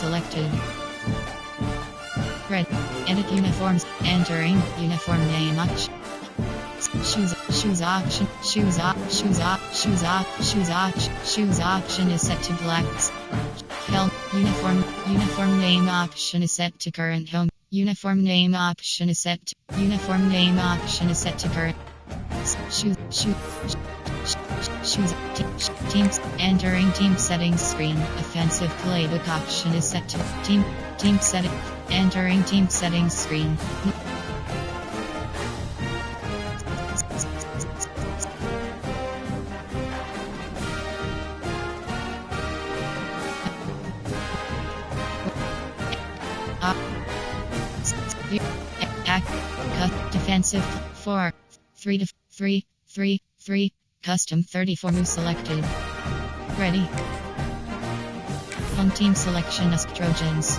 selected. Red. Edit uniforms. Entering uniform name option. Shoes option is set to black. Help. Uniform name option is set to current home. Uniform name option is set to current. Teams. Entering team settings screen. Offensive playbook option is set to team setting. Entering team settings screen. Defensive 4 3 to 3 3 3 custom 34 move selected. Ready. Home team selection as Trojans.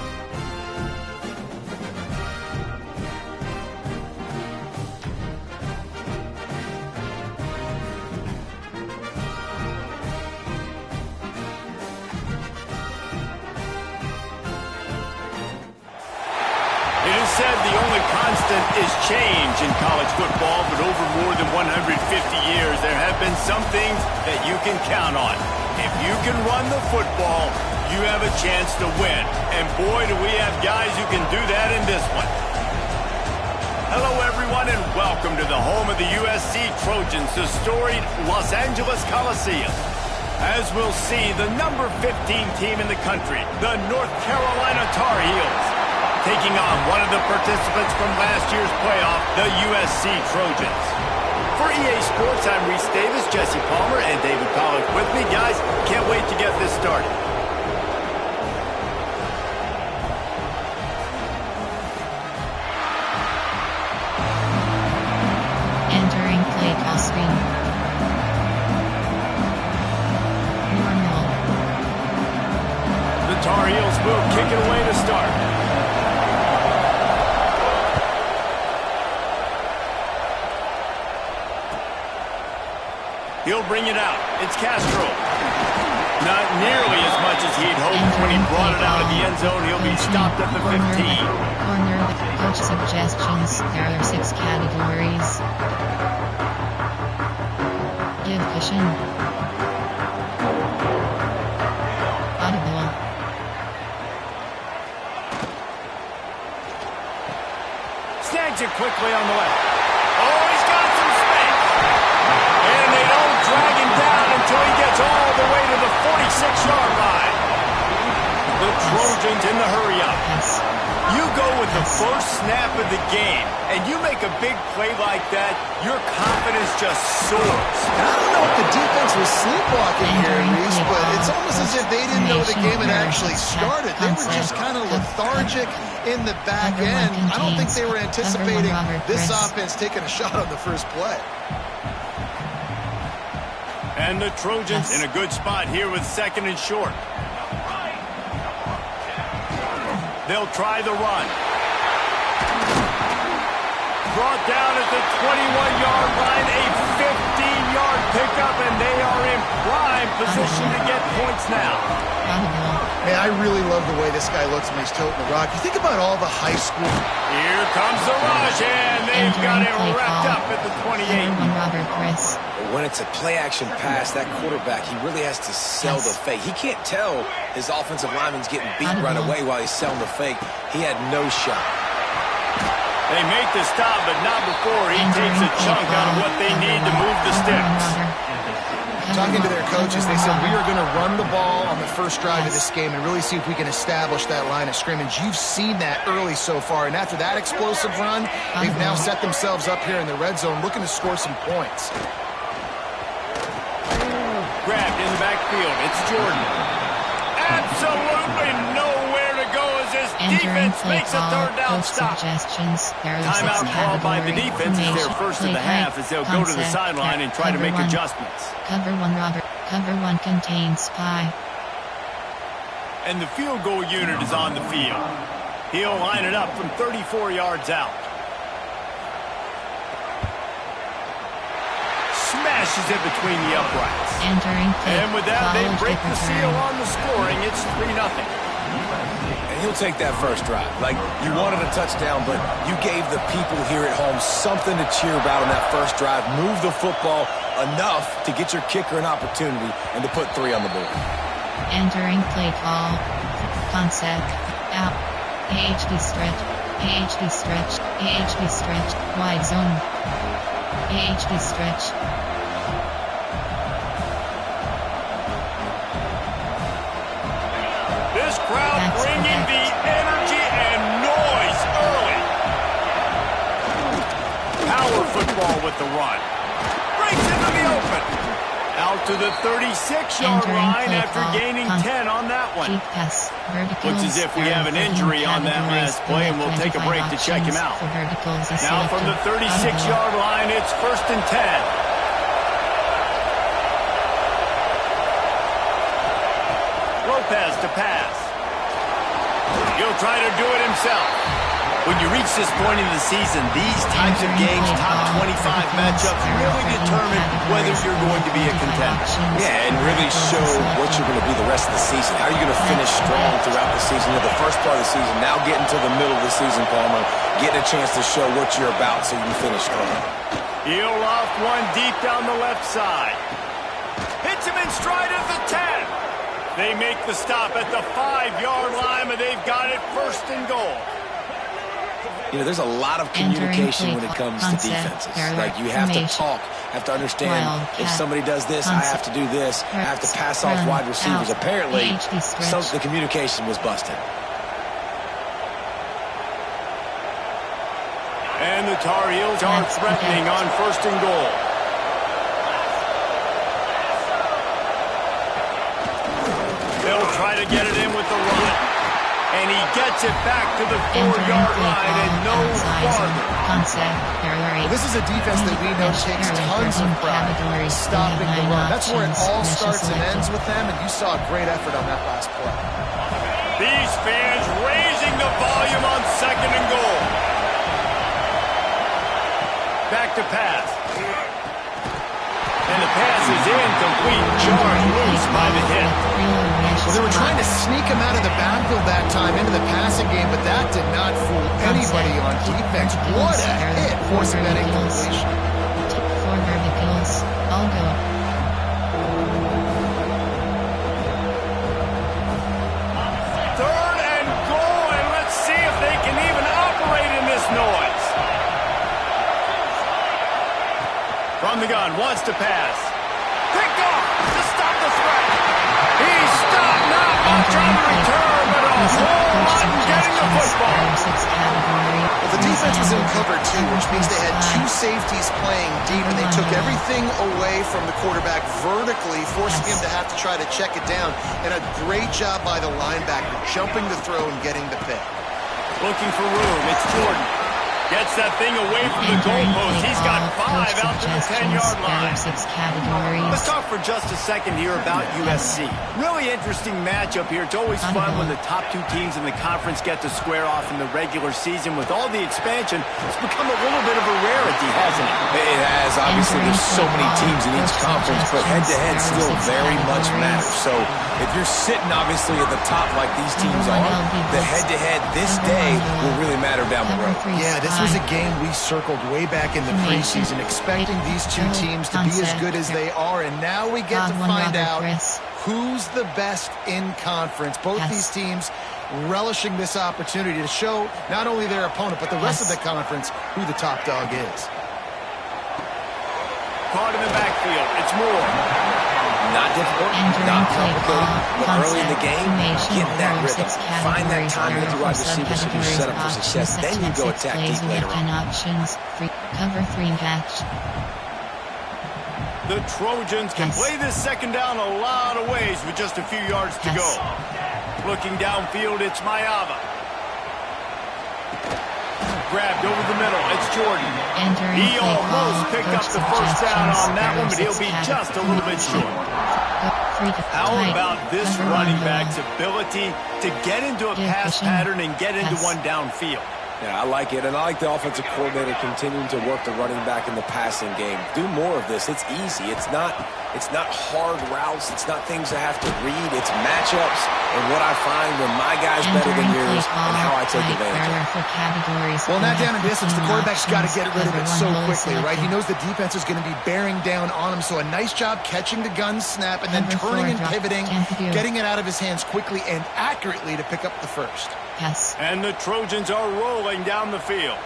Said the only constant is change in college football, but over more than 150 years, there have been some things that you can count on. If you can run the football, you have a chance to win. And boy, do we have guys who can do that in this one. Hello, everyone, and welcome to the home of the USC Trojans, the storied Los Angeles Coliseum. As we'll see, the number 15 team in the country, the North Carolina Tar Heels, taking on one of the participants from last year's playoff, the USC Trojans. For EA Sports, I'm Reese Davis, Jesse Palmer, and David Pollack with me. Guys, can't wait to get this started. Entering play call screen. Normal. The Tar Heels will kick it away to start. He'll bring it out. It's Castro. Not nearly as much as he'd hoped when he brought it out of the end zone. He'll be stopped at the 15. Corner with coach suggestions. There are 6 categories. Give cushion. Audible. Snags it quickly on the left. Oh, he's got some space. And they don't drag him down until he gets all the way to the 46-yard line. The Trojans in the hurry-up. You go with the first snap of the game, and you make a big play like that, your confidence just soars. I don't know if the defense was sleepwalking here, Reese, but it's almost as if they didn't know the game had actually started. They were just kind of lethargic in the back end. I don't think they were anticipating this offense taking a shot on the first play. And the Trojans in a good spot here with 2nd and short. They'll try the run. Brought down at the 21-yard line, a 15-yard pickup, and they are in prime position to get points now. Man, I really love the way this guy looks when he's toting the rock. You think about all the high school. Here comes the rush, and they've got it wrapped up at the 28. When it's a play-action pass, that quarterback, he really has to sell the fake. He can't tell his offensive lineman's getting beat right away while he's selling the fake. He had no shot. They make the stop, but not before he takes a chunk out of what they need to move the sticks. Talking to their coaches, they said, we are going to run the ball on the first drive of this game and really see if we can establish that line of scrimmage. You've seen that early so far, and after that explosive run, they've now set themselves up here in the red zone looking to score some points. Grabbed in the backfield. It's Jordan. Absolutely nowhere to go as this defense makes a third down stop. Timeout called by the defense is their first of the half as they'll go to the sideline and try to make adjustments. Cover 1, Robert. Cover 1 contains spy. And the field goal unit is on the field. He'll line it up from 34 yards out. Smashes it between the uprights. Entering and with that, they break the seal on the scoring. It's 3-0. And he'll take that first drive. Like, you wanted a touchdown, but you gave the people here at home something to cheer about on that first drive. Move the football enough to get your kicker an opportunity and to put 3 on the board. Entering play call. Concept. Out. AHD stretch. AHD stretch. AHD stretch. Wide zone. AHD stretch. This crowd bringing the energy and noise early. Power football with the run. Breaks into the open. Out to the 36-yard line after gaining 10 on that one. Pass, looks as if we have an injury on that last play, and we'll take a break to check him out. Now from the 36-yard line, it's 1st and 10. Lopez to pass. He'll try to do it himself. When you reach this point in the season, these types of games, top 25 matchups, really determine whether you're going to be a contender. Yeah, and really show what you're going to be the rest of the season. How are you going to finish strong throughout the season? The first part of the season, now getting to the middle of the season, Palmer, getting a chance to show what you're about so you can finish strong. He'll off one deep down the left side. Hits him in stride at the 10. They make the stop at the 5-yard line, and they've got it 1st and goal. You know, there's a lot of communication when it comes to defenses. Like, you have to talk, have to understand if somebody does this, I have to do this, I have to pass off wide receivers. Apparently, the communication was busted. And the Tar Heels are threatening on 1st and goal. They'll try to get it in with the run. And he gets it back to the 4-yard line and no farther. This is a defense that we know takes tons of pride stopping the run. That's where it all starts and ends with them, and you saw a great effort on that last play. These fans raising the volume on 2nd and goal. Back to pass. And the pass is incomplete. Charged loose by the hit. Well, they were trying to sneak him out of the backfield that time into the passing game, but that did not fool anybody on defense. What a hit, forcing that incompletion. 4 verticals. I'll go. Third and goal, and let's see if they can even operate in this noise. From the gun, wants to pass. Picked off to stop the threat. He's stopped, not much on the return, but a whole lot getting the football. Well, the defense was in cover 2, which means they had 2 safeties playing deep, and they took everything away from the quarterback vertically, forcing him to have to try to check it down. And a great job by the linebacker, jumping the throw and getting the pick. Looking for room, it's Jordan. Gets that thing away from the goalpost. He's got 5 out to the 10-yard line. Let's talk for just a second here about USC. Really interesting matchup here. It's always fun when the top 2 teams in the conference get to square off in the regular season. With all the expansion, it's become a little bit of a rarity, hasn't it? It has. Obviously, there's so many teams in each conference, but head-to-head still very much matters. So if you're sitting, obviously, at the top like these teams are, the head-to-head this day will really matter down the road. Yeah, this was a game we circled way back in the preseason, expecting these 2 teams to be as good as they are, and now we get to find out who's the best in conference. Both these teams relishing this opportunity to show not only their opponent, but the rest of the conference who the top dog is. Caught in the backfield. It's Moore. Not difficult, not complicated, but early in the game, get that rhythm. Find that time with the wide receivers so you set up for success. Then you go attack deep later on. Options, cover 3 match. The Trojans can play this second down a lot of ways with just a few yards to go. Looking downfield, it's Mayava. Grabbed over the middle. It's Jordan. He almost picked up the first down on that one, but he'll be just a little bit short. How about this running back's ability to get into a pass pattern and get into one downfield? Yeah, I like it, and I like the offensive coordinator continuing to work the running back in the passing game. Do more of this. It's easy. It's not hard routes. It's not things I have to read. It's matchups and what I find when my guy's better than yours and how I take advantage of it. Well, not down in distance. The quarterback's got to get rid of it so quickly, right? He knows the defense is going to be bearing down on him, so a nice job catching the gun snap and then turning and pivoting, getting it out of his hands quickly and accurately to pick up the first. Yes. And the Trojans are rolling down the field.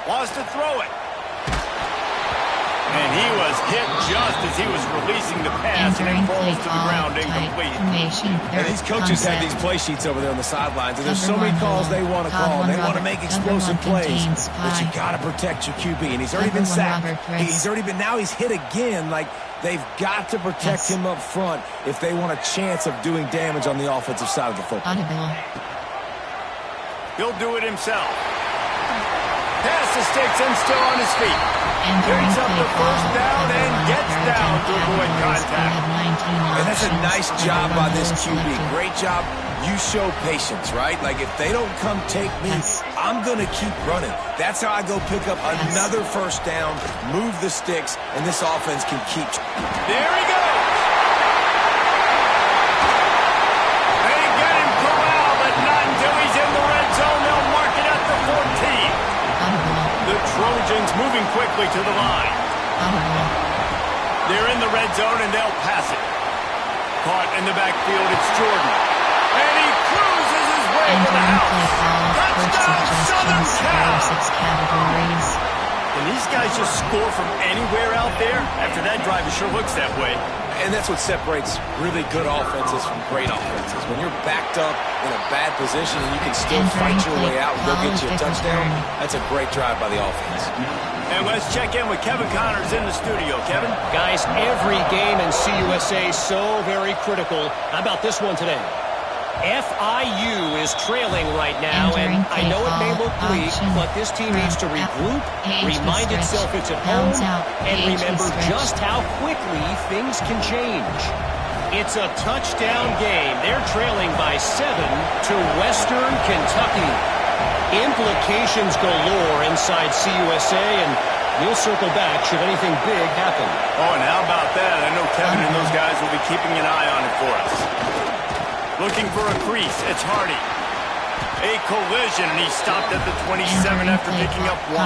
Wants to throw it. And he was hit just as he was releasing the pass, and it falls to the ground incomplete. And these coaches have these play sheets over there on the sidelines, and there's so many calls they want to call. They want to make explosive plays, but you got to protect your QB. And he's already been sacked. Now he's hit again. Like, they've got to protect him up front if they want a chance of doing damage on the offensive side of the football. He'll do it himself. Pass the sticks and still on his feet. Picks up the first down and gets down to avoid contact. And that's a nice job by this QB. Great job. You show patience, right? Like, if they don't come take me, I'm going to keep running. That's how I go pick up another first down, move the sticks, and this offense can keep. There he goes. They get him corralled, but not until he's in the red zone. They'll mark it at the 14. The Trojans moving quickly to the line. They're in the red zone, and they'll pass it. Caught in the backfield, it's Jordan. And he cruises his way to the house. Touchdown, Southern Cal! Can these guys just score from anywhere out there? After that drive, it sure looks that way. And that's what separates really good offenses from great offenses. When you're backed up in a bad position and you can still fight your way out and go get you a touchdown, that's a great drive by the offense. And let's check in with Kevin Connors in the studio. Kevin? Guys, every game in CUSA so very critical. How about this one today? FIU is trailing right now, and I know it may look bleak, but this team needs to regroup, remind itself it's at home, and remember just how quickly things can change. It's a touchdown game. They're trailing by 7 to Western Kentucky. Implications galore inside CUSA, and we'll circle back should anything big happen. Oh, and how about that? I know Kevin and those guys will be keeping an eye on it for us. Looking for a crease, it's Hardy. A collision, and he stopped at the 27 after picking up 1.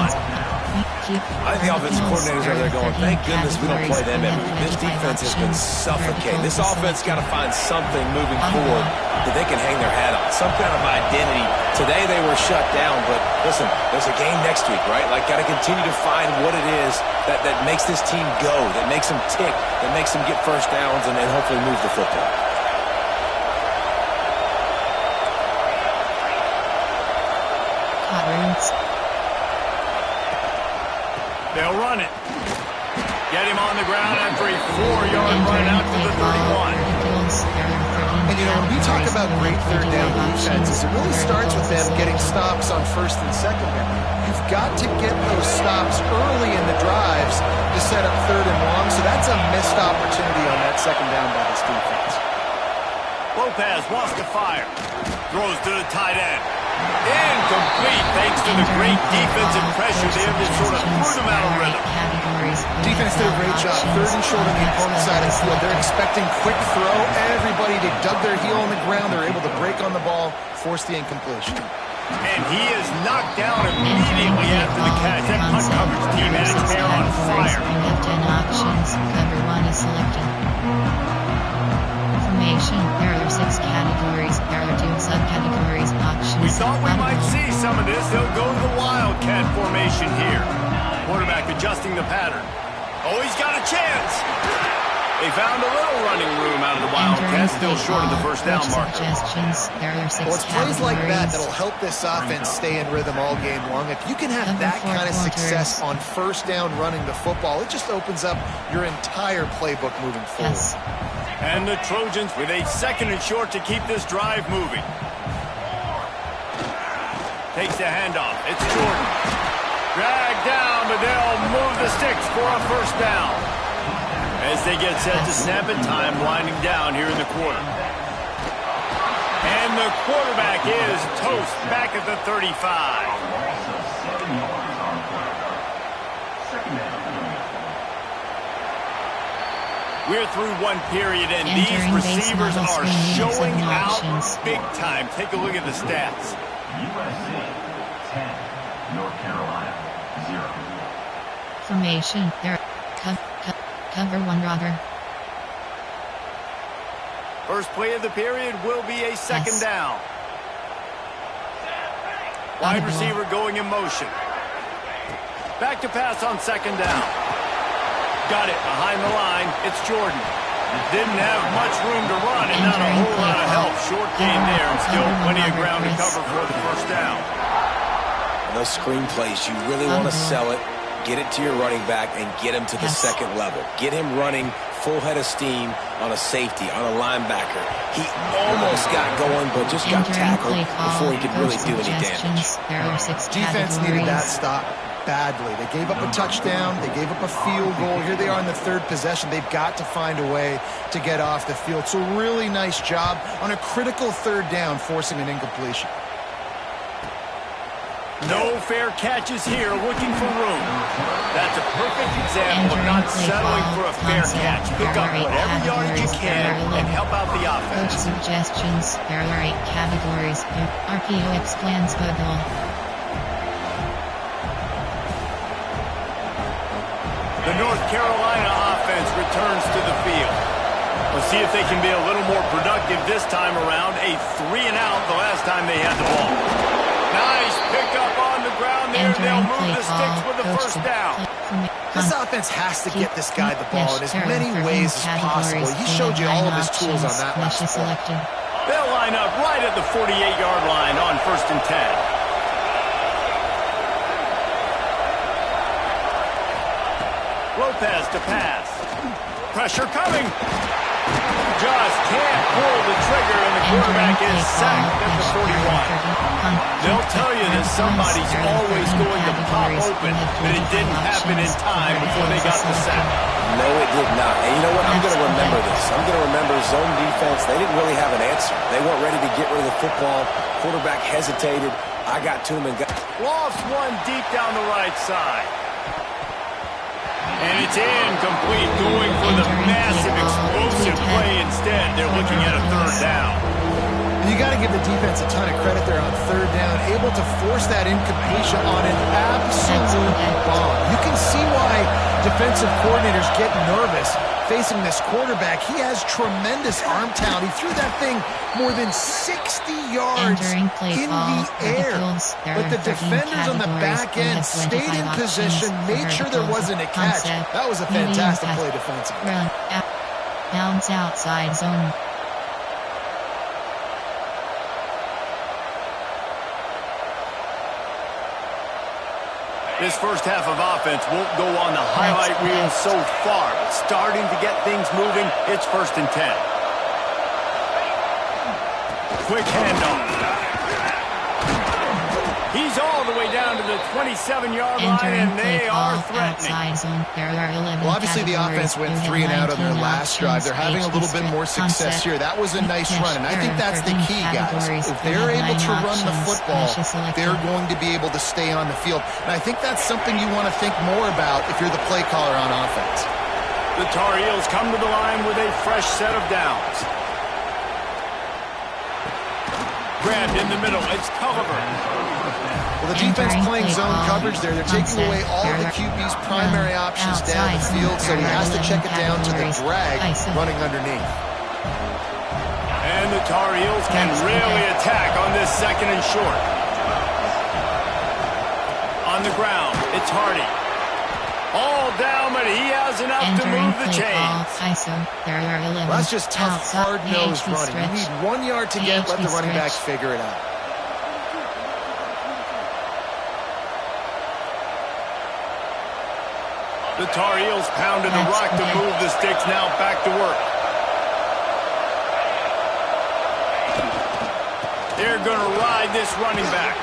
I think the offensive coordinators are there going, thank goodness we don't play them every week. This defense has been suffocating. This offense got to find something moving forward that they can hang their hat on, some kind of identity. Today they were shut down, but listen, there's a game next week, right? Like, got to continue to find what it is that makes this team go, that makes them tick, that makes them get first downs, and hopefully move the football. They'll run it. Get him on the ground after a 4-yard run out to the 31. And, you know, when we talk about great third down defenses, it really starts with them getting stops on first and second down. You've got to get those stops early in the drives to set up third and long, so that's a missed opportunity on that second down by this defense. Lopez wants to fire. Throws to the tight end. Incomplete thanks to the great defensive pressure there that sort of threw them out of rhythm. Defense did a great job. Third and short on the opponent's side of the field. They're expecting quick throw. Everybody, they dug their heel on the ground. They're able to break on the ball, force the incompletion. And he is knocked down immediately after the catch. That punt coverage team had its hair on fire. Cover 1 is selected. Formation, there are 6 categories. There are 2 subcategories. Options. We thought we might see some of this. They'll go to the Wildcat formation here. Quarterback adjusting the pattern. Oh, he's got a chance. They found a little running room out of the Wildcats, still short of the first down marker. Well, it's plays like that that'll help this offense stay in rhythm all game long. If you can have that kind of success on first down running the football, it just opens up your entire playbook moving forward. Yes. And the Trojans with a 2nd and short to keep this drive moving. Takes the handoff. It's Jordan. Dragged down, but they'll move the sticks for a first down. As they get set to snap at time, winding down here in the quarter. And the quarterback is toast back at the 35. We're through one period, and these receivers are showing out big time. Take a look at the stats. USA 10, North Carolina 0. Formation. There. Cover one robber. First play of the period will be a second down. Wide receiver going in motion. Back to pass on second down. Got it behind the line. It's Jordan. Didn't have much room to run and not a whole lot of help. Short gain there and still plenty of ground to cover for the first down. And those screen plays, you really want to sell it, get it to your running back, and get him to the second level. Get him running full head of steam on a safety, on a linebacker. He almost got going, but just got tackled before he could really do any damage. Defense needed that stop badly. They gave up a touchdown. They gave up a field goal. Here they are in the third possession. They've got to find a way to get off the field. So really nice job on a critical third down, forcing an incompletion. No fair catches here, looking for room. That's a perfect example of not settling for a fair catch. Pick up whatever yardage you can and help out the offense. Coach suggestions. There are 8 categories. RPO explains football. The North Carolina offense returns to the field. We'll see if they can be a little more productive this time around. A 3-and-out the last time they had the ball. Nice pickup on the ground there. They'll move the sticks with the first down. This offense has to get this guy the ball in as many ways as possible. He showed you all of his tools on that last play. They'll line up right at the 48-yard line on 1st and 10. Lopez to pass. Pressure coming. Just can't pull the trigger, and the quarterback is sacked at the 41. They'll tell you that somebody's always going to pop open, but it didn't happen in time before they got the sack. No, it did not. And you know what? I'm going to remember this. I'm going to remember zone defense. They didn't really have an answer. They weren't ready to get rid of the football. Quarterback hesitated. I got to him and got... Lost one deep down the right side. And it's incomplete, going for the massive explosive play instead. They're looking at a third down. You got to give the defense a ton of credit there on third down, able to force that incompletion on an absolute bomb. You can see why defensive coordinators get nervous facing this quarterback. He has tremendous arm talent. He threw that thing more than 60 yards in the air. But the defenders on the back end stayed in position, made sure there wasn't a catch. That was a fantastic play defensively. Bounce outside zone. This first half of offense won't go on the highlight reel so far. But starting to get things moving, it's 1st and 10. Quick handoff. He's all the way down to the 27-yard line, and they are threatening. Well, obviously the offense went 3-and-out on their last drive. They're having a little bit more success here. That was a nice run, and I think that's the key, guys. If they're able to run the football, they're going to be able to stay on the field. And I think that's something you want to think more about if you're the play caller on offense. The Tar Heels come to the line with a fresh set of downs. Grabbed in the middle. It's Culliver. Well, the defense playing zone coverage there. They're taking away all of the QB's primary options down the field, so he has to check it down to the drag running underneath. And the Tar Heels can really attack on this 2nd and short. On the ground, it's Hardy. All down, but he has enough to move the chains. Well, that's just tough, hard-nosed running. You need 1 yard to get, let the running backs figure it out. The Tar Heels pounded the rock to move the sticks, now back to work. They're going to ride this running back.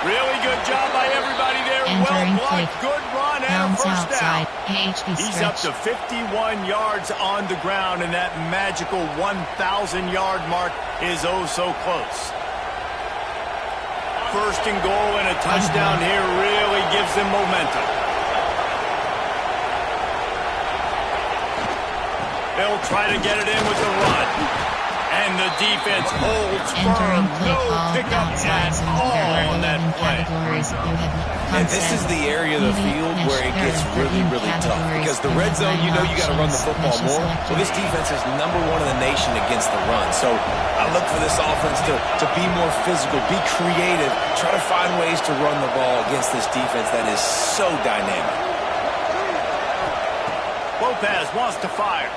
Really good job by everybody there. Well blocked. Good run and a first down. He's up to 51 yards on the ground, and that magical 1,000-yard mark is oh so close. First and goal and a touchdown here really gives them momentum. They'll try to get it in with the run. And the defense holds firm. No pickup at all on that play. And this is the area of the field where it gets really, really tough. Because the red zone, you know you got to run the football more. Well, this defense is #1 in the nation against the run. So I look for this offense to be more physical, be creative, try to find ways to run the ball against this defense that is so dynamic. Lopez wants to fire.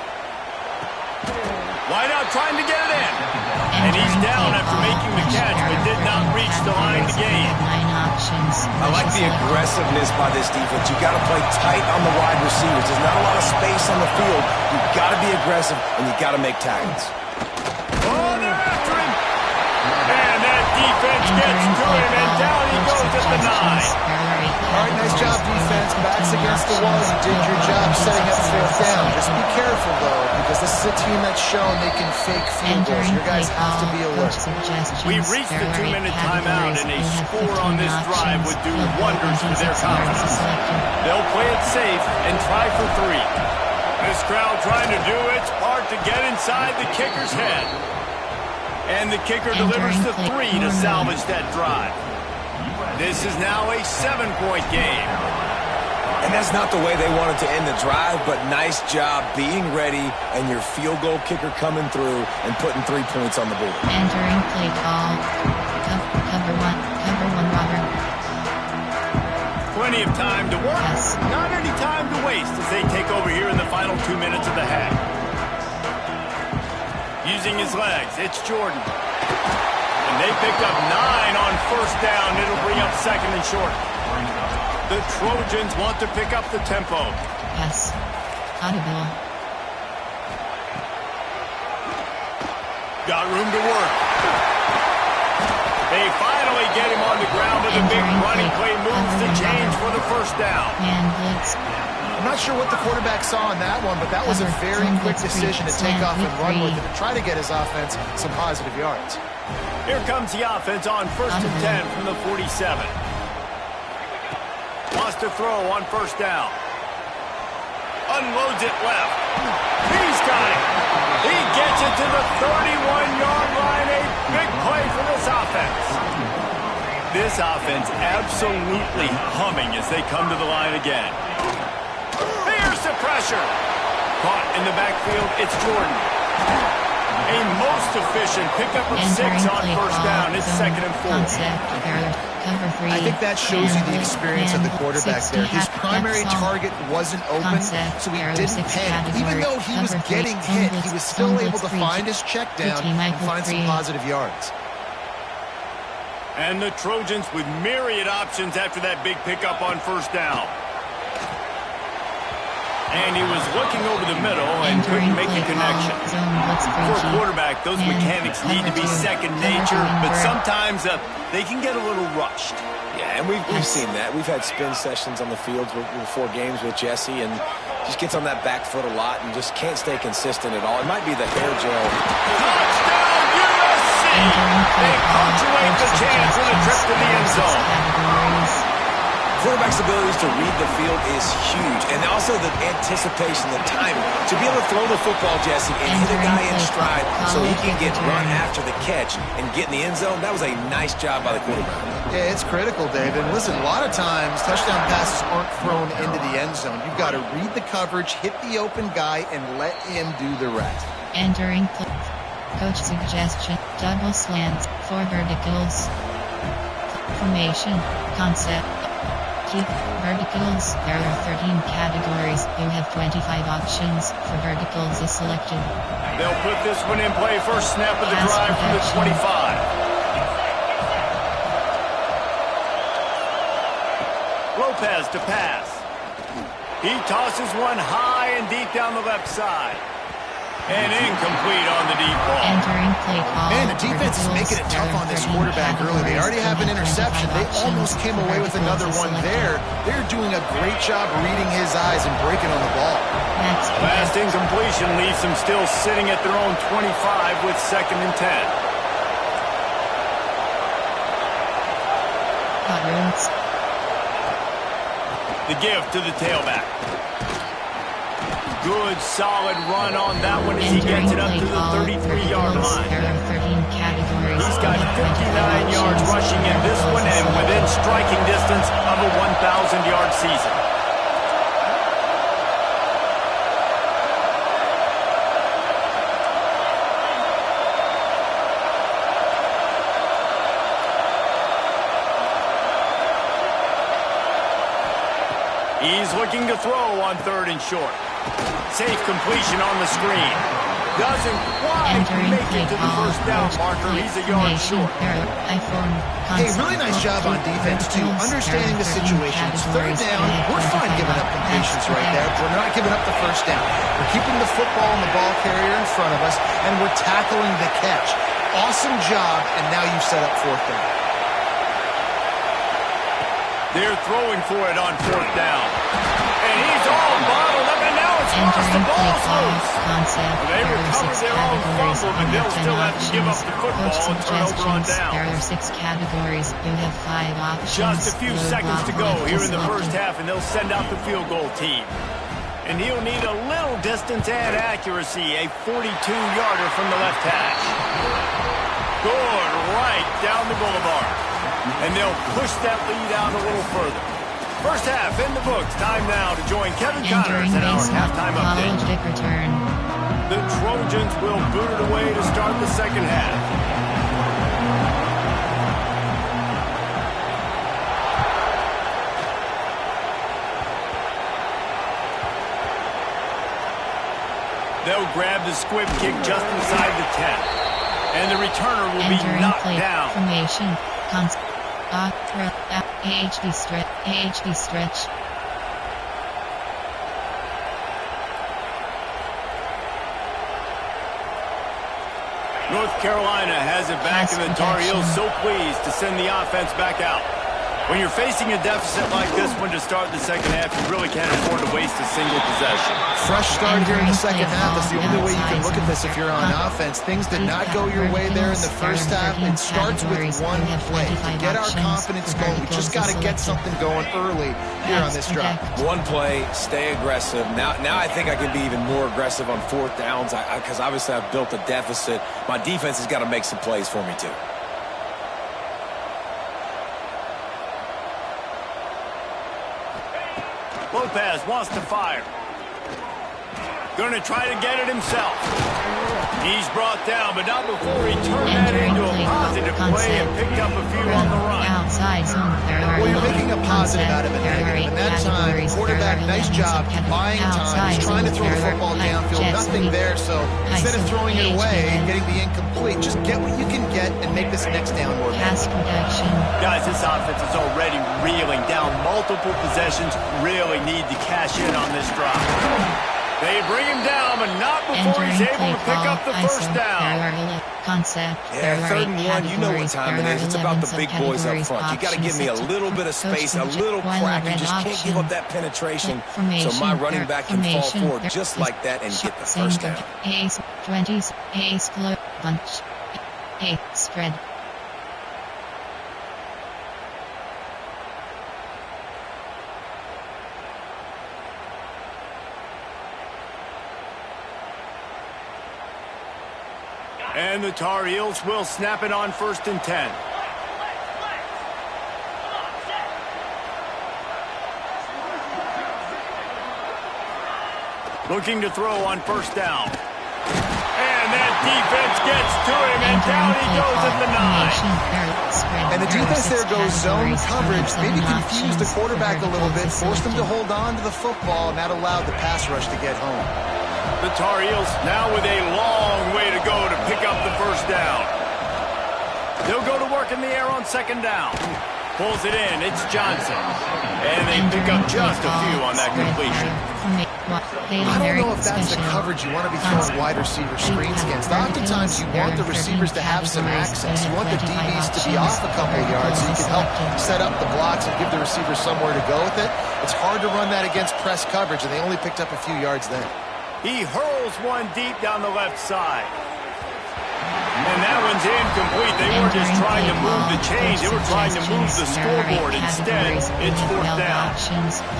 Wide out trying to get it in. And he's down after making the catch, but did not reach the line to gain. I like the aggressiveness by this defense. You got to play tight on the wide receivers. There's not a lot of space on the field. You got to be aggressive, and you got to make tackles. Oh, they're after him. And that defense gets to him, and down he goes at the 9. All right, nice job, defense. Backs against the walls. You did your job setting up fourth down. Just be careful, though, because this is a team that's shown they can fake field goals. Your guys have to be alert. We've reached the 2-minute timeout, and a score on this drive would do wonders for their confidence. They'll play it safe and try for 3. This crowd trying to do its part to get inside the kicker's head. And the kicker delivers the 3 to salvage that drive. This is now a 7-point game. And that's not the way they wanted to end the drive, but nice job being ready and your field goal kicker coming through and putting 3 points on the board. Entering play call. Cover one, Robert. Plenty of time to work. Yes. Not any time to waste as they take over here in the final 2 minutes of the half. Using his legs, it's Jordan. And they picked up 9 on first down. It'll bring up 2nd and short. The Trojans want to pick up the tempo. Yes. Audible. Got room to work. They finally get him on the ground with a big running play. Moves the change for the first down. Man blitz. I'm not sure what the quarterback saw on that one, but that was a very quick decision to take off and run with it to try to get his offense some positive yards. Here comes the offense on 1st and 10 from the 47. Wants to throw on first down. Unloads it left. He's got it. He gets it to the 31-yard line. A big play for this offense. This offense absolutely humming as they come to the line again. Here's the pressure. Caught in the backfield, it's Jordan. A most efficient pickup of 6 on first down. It's 2nd and 4. I think that shows you the experience of the quarterback there. His primary target wasn't open, so he didn't panic. Even though he was getting hit, he was still able to find his check down and find some positive yards. And the Trojans with myriad options after that big pickup on first down. And he was looking over the middle and couldn't make the connection. For a quarterback, those mechanics need to be second nature, but sometimes they can get a little rushed. Yeah, and we've seen that. We've had spin sessions on the field before games with Jesse, and just gets on that back foot a lot and just can't stay consistent at all. It might be the hair gel. Touchdown, USC! They punctuate the chance with a trip to the end zone. Quarterback's abilities to read the field is huge, and also the anticipation, the timing. To be able to throw the football, Jesse, and hit a guy in stride so he can get run after the catch and get in the end zone, that was a nice job by the quarterback. Yeah, it's critical, Dave. And listen, a lot of times touchdown passes aren't thrown into the end zone. You've got to read the coverage, hit the open guy, and let him do the rest. Entering coach suggestion, double slants, 4 verticals. Formation, concept. Keep verticals. There are 13 categories. You have 25 options. For verticals is selected. They'll put this one in play. First snap of the drive from the 25. Lopez to pass. He tosses one high and deep down the left side. And incomplete on the deep ball. Entering Man, the defense is making it tough on this quarterback early. They already have an interception. They almost came away with another one there. They're doing a great job reading his eyes and breaking on the ball. Last incompletion leaves them still sitting at their own 25 with 2nd and 10. The give to the tailback. Good, solid run on that one as he gets it up to the 33-yard line. He's got 59 yards rushing in this one and within striking distance of a 1,000-yard season. He's looking to throw on 3rd and short. Safe completion on the screen. Doesn't quite make it to the first down marker. He's a yard short. Hey, really nice job on defense, too. Understanding the situation. It's 3rd down. We're fine giving up completions right there. We're not giving up the first down. We're keeping the football and the ball carrier in front of us, and we're tackling the catch. Awesome job, and now you've set up 4th down. They're throwing for it on 4th down. And he's all bottled up, and now it's lost. The ball's loose. They recover their own fumble, but they'll still have to give up the football and turn over on down. There are 6 categories. You have 5 options. Just a few seconds to go here in the first half, and they'll send out the field goal team. And he'll need a little distance and accuracy, a 42-yarder from the left hash. Good, right down the boulevard. And they'll push that lead out a little further. First half in the books. Time now to join Kevin Connors in our halftime update. The Trojans will boot it away to start the second half. They'll grab the squib kick just inside the 10. And the returner will be knocked down. Formation. AHD stretch. North Carolina has it back, and the Tar Heels so pleased to send the offense back out. When you're facing a deficit like this one to start the second half, you really can't afford to waste a single possession. Fresh start here in the second half. That's the only way you can look at this if you're on offense. Things did not go your way there in the first half. It starts with one play. To get our confidence going, we just got to get something going early here on this drive. One play, stay aggressive. Now I think I can be even more aggressive on 4th downs because obviously I've built a deficit. My defense has got to make some plays for me too. Lopez wants to fire. Going to try to get it himself. He's brought down, but not before he turned that into a positive play and picked up a few on the run. Well, you're making a positive out of a negative. And that time, quarterback, nice job, buying time. He's trying to throw the football downfield. Nothing there, so instead of throwing it away and getting the incomplete, just get what you can get and make this next down more valuable. Guys, this offense is already reeling down multiple possessions. Really need to cash in on this drive. They bring him down, but not before he's able to pick up the first down. Yeah, 3rd and 1, you know what time it is. It's about the big boys up front. You got to give me a little bit of space, a little crack. You just can't give up that penetration. So my running back can fall forward just like that and get the first down. Ace, 20s, ace, bunch, ace, spread. And the Tar Heels will snap it on 1st and 10. Looking to throw on 1st down. And that defense gets to him, and down he goes at the 9. And the defense there goes zone coverage, maybe confused the quarterback a little bit, forced him to hold on to the football, and that allowed the pass rush to get home. The Tar Heels now with a long way to go to pick up the first down. They'll go to work in the air on 2nd down. Pulls it in. It's Johnson. And they pick up just a few on that completion. I don't know if that's the coverage you want to be throwing wide receiver screens against. Oftentimes, you want the receivers to have some access. You want the DBs to be off a couple of yards so you can help set up the blocks and give the receivers somewhere to go with it. It's hard to run that against press coverage, and they only picked up a few yards there. He hurls one deep down the left side. And that one's incomplete. They weren't just trying to move the chains. They were trying to move the scoreboard. Instead, it's fourth down.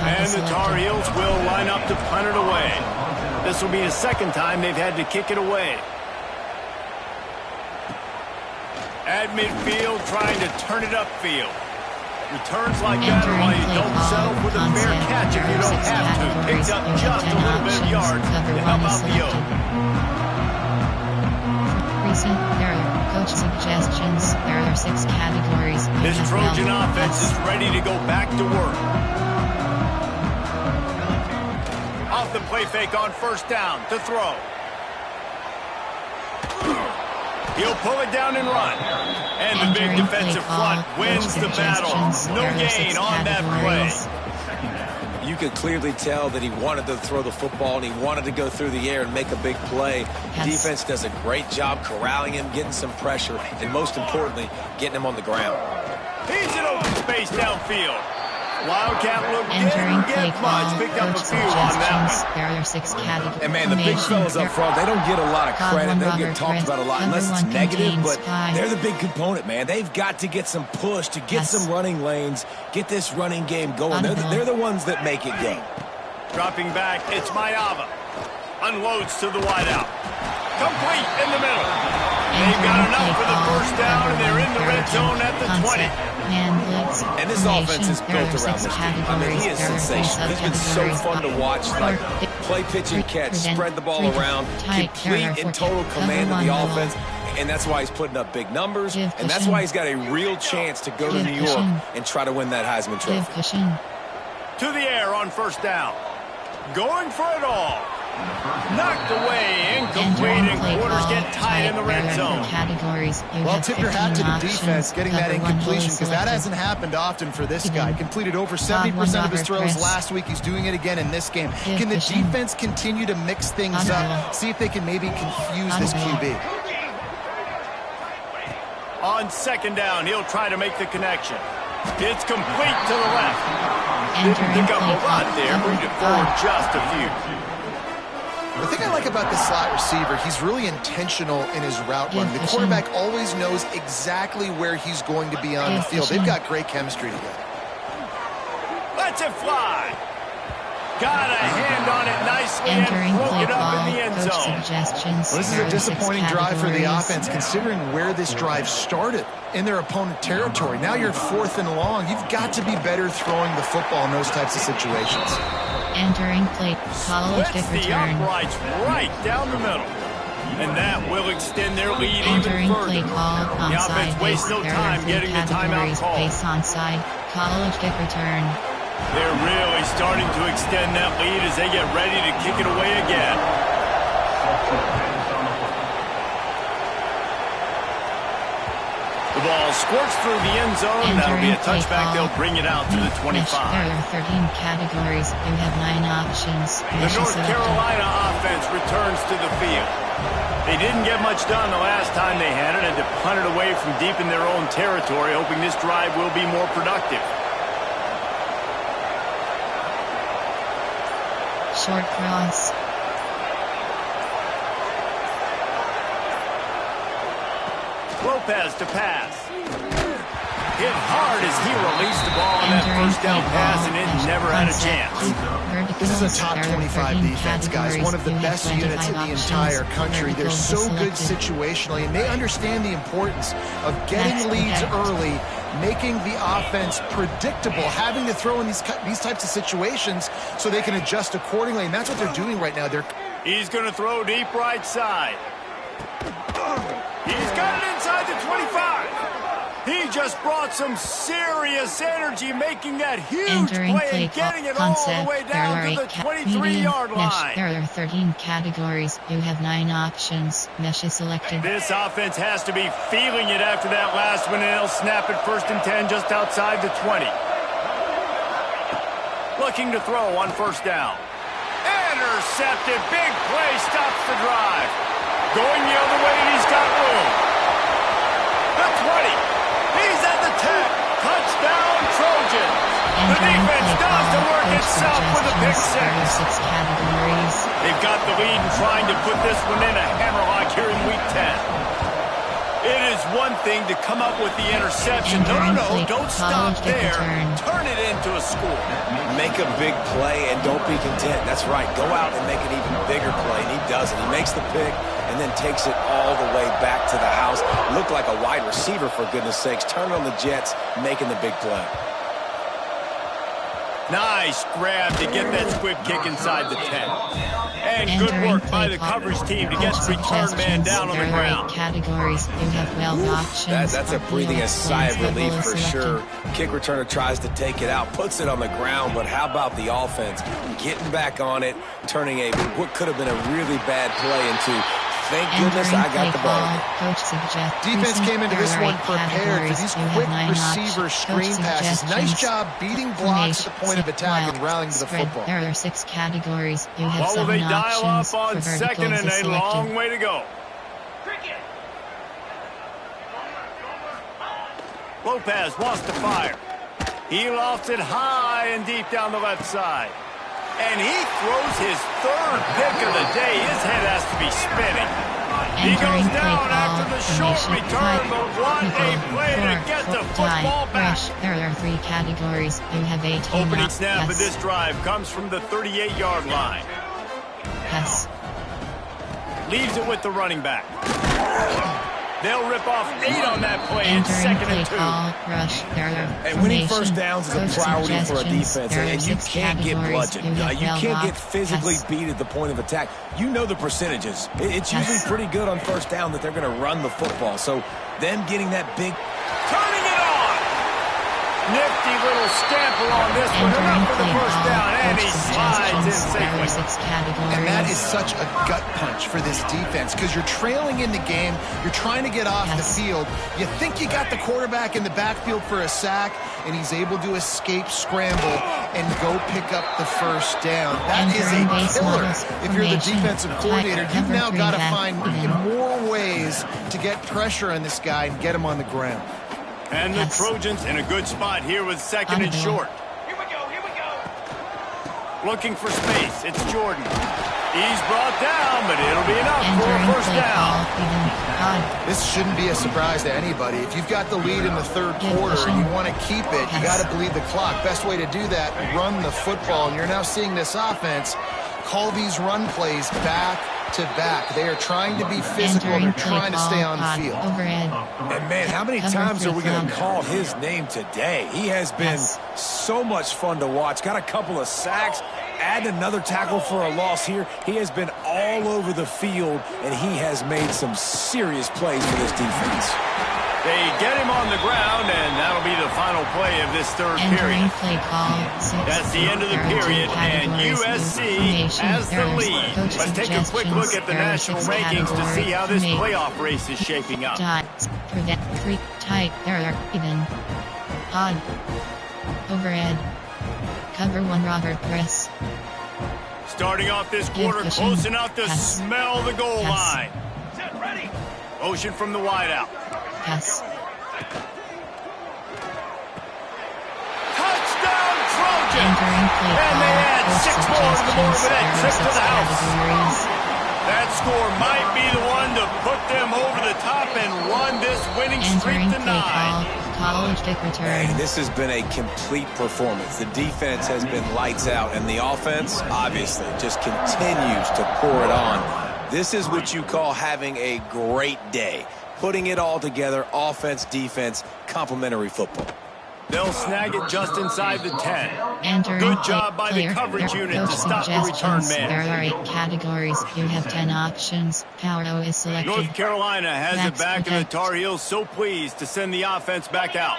And the Tar Heels will line up to punt it away. This will be the second time they've had to kick it away. At midfield, trying to turn it upfield. Returns like that are why you don't settle for the fair catch if you don't have to. Picks up just a little bit of yards to help out the Oak. Recent coach suggestions. There are 6 categories. This Trojan offense is ready to go back to work. Off the play fake on first down to throw. He'll pull it down and run. And the big defensive front wins the battle. No gain on that play. You could clearly tell that he wanted to throw the football and he wanted to go through the air and make a big play. Yes. Defense does a great job corralling him, getting some pressure, and most importantly, getting him on the ground. He's in open space downfield. Wildcat look Entering didn't play get much. call, Picked up a coach few on that suggestions. one. There are 6 categories. And man, the big fellas up front, they don't get a lot of credit. They don't get talked about a lot unless it's negative, but they're the big component, man. They've got to get some push to get some running lanes, get this running game going. They're the ones that make it go. Dropping back, it's Mayava. Unloads to the wideout. Complete in the middle. They've got enough for the first down, and they're in the red zone at the 20. And this offense is built around this dude. I mean, he is sensational. He's been so fun to watch. Like, play, pitch, and catch, spread the ball around, complete and total command of the offense. And that's why he's putting up big numbers, and that's why he's got a real chance to go to New York and try to win that Heisman Trophy. To the air on first down. Going for it all. Knocked away, incomplete, and quarters get tied in the red zone. Well, tip your hat to the defense getting that incompletion, because that hasn't happened often for this guy. Completed over 70% of his throws last week. He's doing it again in this game. Can the defense continue to mix things up? See if they can maybe confuse this QB. On second down, he'll try to make the connection. It's complete to the left. Didn't pick up a lot there, moved it forward just a few. The thing I like about the slot receiver, he's really intentional in his route run. The quarterback always knows exactly where he's going to be on the field. They've got great chemistry together. Lets it fly. Got a hand on it nicely and broke it up in the end zone. Well, this is a disappointing drive for the offense, considering where this drive started in their opponent territory. Now you're 4th and long. You've got to be better throwing the football in those types of situations. Entering plate, college Splits kick the return. uprights right down the middle. And that will extend their lead Entering even play further. call, The offense onside wastes base. no There time are 3 getting the timeout categories. call. Base onside, college kick return. They're really starting to extend that lead as they get ready to kick it away again. The ball squirts through the end zone. That'll be a touchback. They'll bring it out to the 25. There are 13 categories. You have 9 options. The North Carolina offense returns to the field. They didn't get much done the last time they had it, and to punt it away from deep in their own territory, hoping this drive will be more productive. Short cross. Lopez to pass. Hit hard as he released the ball on that first down pass, and it never had a chance. This is a top 25 defense, guys. One of the best units in the entire country. They're so good situationally, and they understand the importance of getting leads early, making the offense predictable, having to throw in these types of situations so they can adjust accordingly, and that's what they're doing right now. He's going to throw deep right side. He's got it inside the 25. He just brought some serious energy, making that huge play and getting it all the way down to the 23-yard line. There are 13 categories. You have 9 options. Mesh is selected. This offense has to be feeling it after that last one, and they'll snap it 1st and 10 just outside the 20. Looking to throw on first down. intercepted. Big play stops the drive. Going the other way, and he's got room. The 20. He's at the 10. Touchdown, Trojans. The defense does the work itself with a pick six. They've got the lead and trying to put this one in a hammerlock here in Week 10. It is one thing to come up with the interception. No, don't stop there. Turn it into a score. Make a big play and don't be content. That's right. Go out and make an even bigger play, and he does it. He makes the pick and then takes it all the way back to the house. Looked like a wide receiver, for goodness sakes. Turn on the Jets, making the big play. Nice grab to get that squib kick inside the 10. And good work by the coverage team to get the return man down on the ground. Categories. You have options. That's a breathing a sigh of relief for sure. Kick returner tries to take it out, puts it on the ground, but how about the offense getting back on it, turning what could have been a really bad play into, thank goodness I got the ball. Defense came into this one prepared for these quick receiver screen passes. Nice job beating blocks at the point of attack and rallying to the football. There are 6 categories. You have What will they 7 dial options up on for second and a long way to go? Lopez wants to fire. He lofts it high and deep down the left side. And he throws his 3rd pick of the day. His head has to be spinning. He goes down after the short return, but what a play to get the football back. There are 3 categories. You have 18 Opening snap of this drive comes from the 38-yard line. Yes. Leaves it with the running back. They'll rip off 8 on that play in second and 2. Rush. And winning first downs is a priority for a defense, and you can't get bludgeoned. You can't get physically beat at the point of attack. You know the percentages. It's usually pretty good on first down that they're going to run the football. So them getting that big... Turning it on! Nifty little scamper on this one. Enough for the first down, and he slides in safely. And that is such a gut punch for this defense because you're trailing in the game. You're trying to get off the field. You think you got the quarterback in the backfield for a sack, and he's able to escape, scramble, and go pick up the first down. That is a killer. If you're the defensive coordinator, you've now got to find more ways to get pressure on this guy and get him on the ground. And the Trojans in a good spot here with second and short. Here we go. Looking for space. It's Jordan. He's brought down, but it'll be enough for a first down. This shouldn't be a surprise to anybody. If you've got the lead in the 3rd quarter and you want to keep it, you got to bleed the clock. Best way to do that, run the football. And you're now seeing this offense call these run plays back to back. They are trying to be physical. They're trying to stay on the field. And man, how many times are we going to call his name today? He has been so much fun to watch. Got a couple of sacks. Add another tackle for a loss here. He has been all over the field, and he has made some serious plays for this defense. They get him on the ground, and that'll be the final play of this 3rd period. That's the end of the period, and USC has the lead. Let's take a quick look at the national rankings to see how this playoff race is shaping up. Tight, even. Odd. Overhead. Cover 1 Robert Press. Starting off this quarter, close enough to smell the goal line. Set, ready. Motion from the wideout. Yes. Touchdown, Trojans! And they add 6 more to the board with that trip to the house. That score might be the one to put them over the top and run this winning streak to 9. College kick return. Hey, this has been a complete performance. The defense has been lights out, and the offense, obviously, just continues to pour it on. This is what you call having a great day. Putting it all together, offense, defense, complementary football. They'll snag it just inside the 10. Good job by the coverage unit to stop the return man. There are 8 categories. You have 10 options. Power O is selected. North Carolina has it back, and the Tar Heels so pleased to send the offense back out.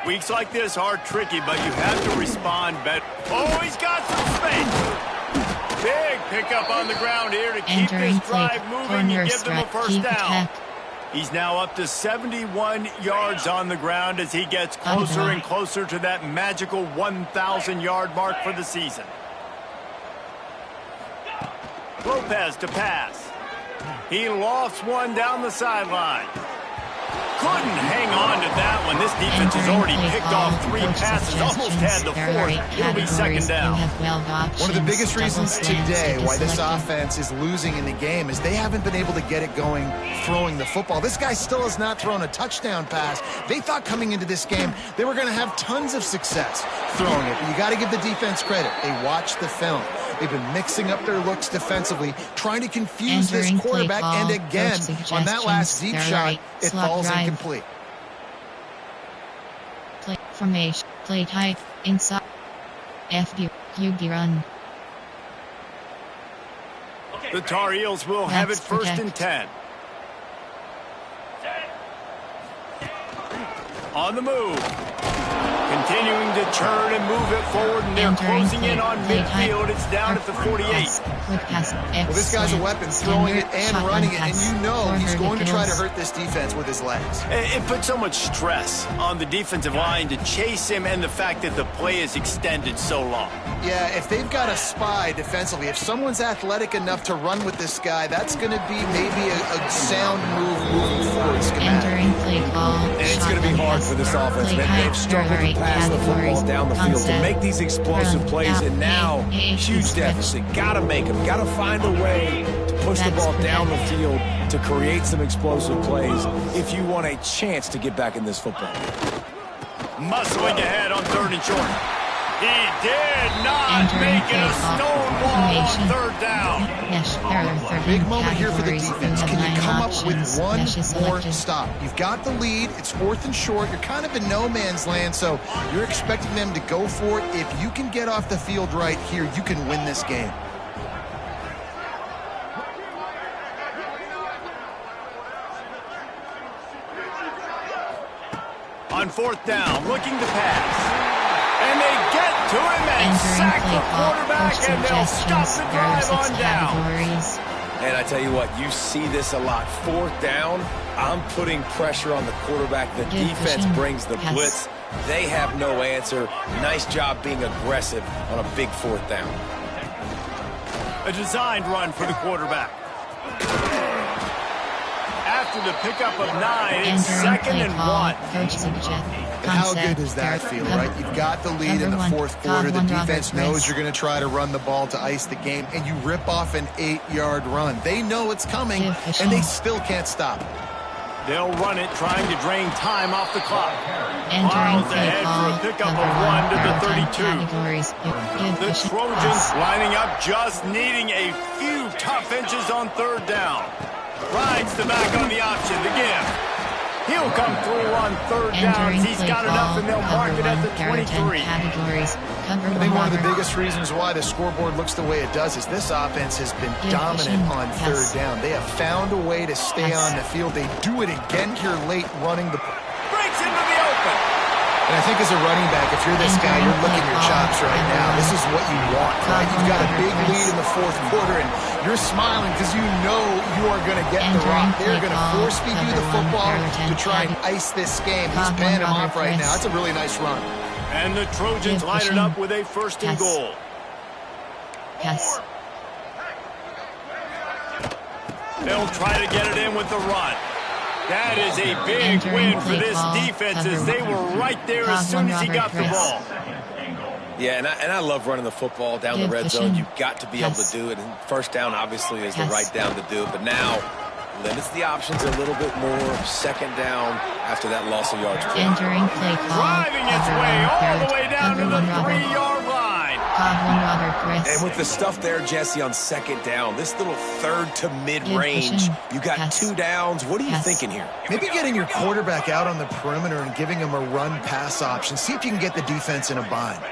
Weeks like this are tricky, but you have to respond better. Oh, he's got some space. Big pickup on the ground here to keep this drive moving and give them a first down. He's now up to 71 yards on the ground as he gets closer and closer to that magical 1,000-yard mark for the season. Lopez to pass. He lofts one down the sideline. Couldn't hang on to that one. This defense has already picked off 3 passes, almost had the 4th. It'll be second down. One of the biggest reasons today why this offense is losing in the game is they haven't been able to get it going throwing the football. This guy still has not thrown a touchdown pass. They thought coming into this game they were going to have tons of success throwing it. But you got to give the defense credit. They watched the film. They've been mixing up their looks defensively, trying to confuse this quarterback, and again, on that last deep shot, it falls incomplete. Play formation, play type, inside, FD, QB run. The Tar Heels will have it first and 10. On the move. Continuing to turn and move it forward, and they're closing in on midfield. It's down at the 48. Well, this guy's a weapon, throwing it and running it, and you know he's going to try to hurt this defense with his legs. It puts so much stress on the defensive line to chase him, and the fact that the play is extended so long. Yeah, if they've got a spy defensively, if someone's athletic enough to run with this guy, that's going to be maybe a sound move moving forward. Entering play call. And it's going to be hard for this offense. They've struggled to pass the football down the field to make these explosive plays, and now huge deficit. Got to make them. Got to find a way to push the ball down the field to create some explosive plays if you want a chance to get back in this football. Muscling ahead on 3rd and short. He did not make it a stone wall on 3rd down. Big moment here for the defense. Can you come up with one more stop? You've got the lead. It's 4th and short. You're kind of in no man's land, so you're expecting them to go for it. If you can get off the field right here, you can win this game. On 4th down, looking to pass. And they get to him and sack the quarterback, and they'll stop the drive on down. And I tell you what, you see this a lot. 4th down, I'm putting pressure on the quarterback. The defense brings the blitz. They have no answer. Nice job being aggressive on a big 4th down. A designed run for the quarterback. After the pickup of 9, it's 2nd and 1. And how good does that feel, right? You've got the lead in the 4th quarter. The defense knows you're going to try to run the ball to ice the game, and you rip off an 8-yard run. They know it's coming, and they still can't stop it. They'll run it, trying to drain time off the clock. Miles ahead for a pickup of 1 to the 32. The Trojans lining up, just needing a few tough inches on 3rd down. Rides the back on the option, the give. He'll come through on 3rd down. He's got enough, and they'll mark it at the 23. I think one of the biggest reasons why the scoreboard looks the way it does is this offense has been dominant on 3rd down. They have found a way to stay on the field. They do it again here late, running the... Breaks into the open. And I think as a running back, if you're this guy, you're licking your chops right now. This is what you want, right? You've got a big lead in the 4th quarter, and you're smiling because you know you are going to get the rock. They're going to force feed you the football to try and ice this game. He's paying him off right now. That's a really nice run. And the Trojans line it up with a 1st and goal. Yes. They'll try to get it in with the run. That is a big win for this defense, as they were right there as soon as he got the ball. Yeah, and I love running the football down the red zone. You've got to be able to do it. And 1st down, obviously, is the right down to do it. But now limits the options a little bit more. 2nd down after that loss of yards. Entering play call. Driving its way all the way down to the 3-yard line. And with the stuff there, Jesse, on 2nd down, this little 3rd to mid-range, you got 2 downs. What are you thinking here? Maybe getting your quarterback out on the perimeter and giving him a run-pass option. See if you can get the defense in a bind.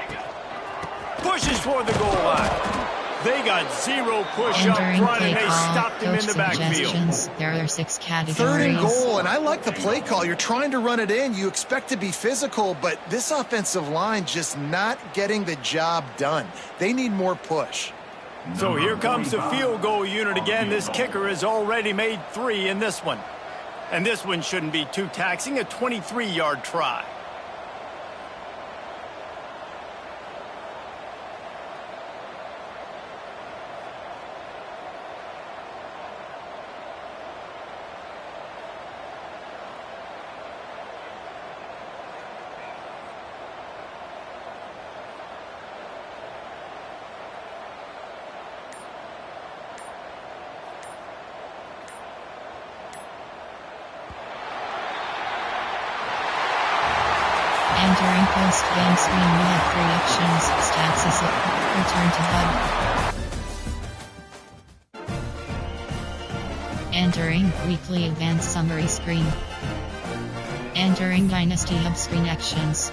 Pushes for the goal line. They got 0 push up front, and they stopped him in the backfield. There are 6 categories. 3rd and goal, and I like the play call. You're trying to run it in. You expect to be physical, but this offensive line just not getting the job done. They need more push. So here comes the field goal unit again. This kicker has already made 3 in this one. And this one shouldn't be too taxing, a 23-yard try. Entering post-game screen, we have 3 options. Stats is return to hub. Entering weekly advanced summary screen. Entering Dynasty Hub screen actions.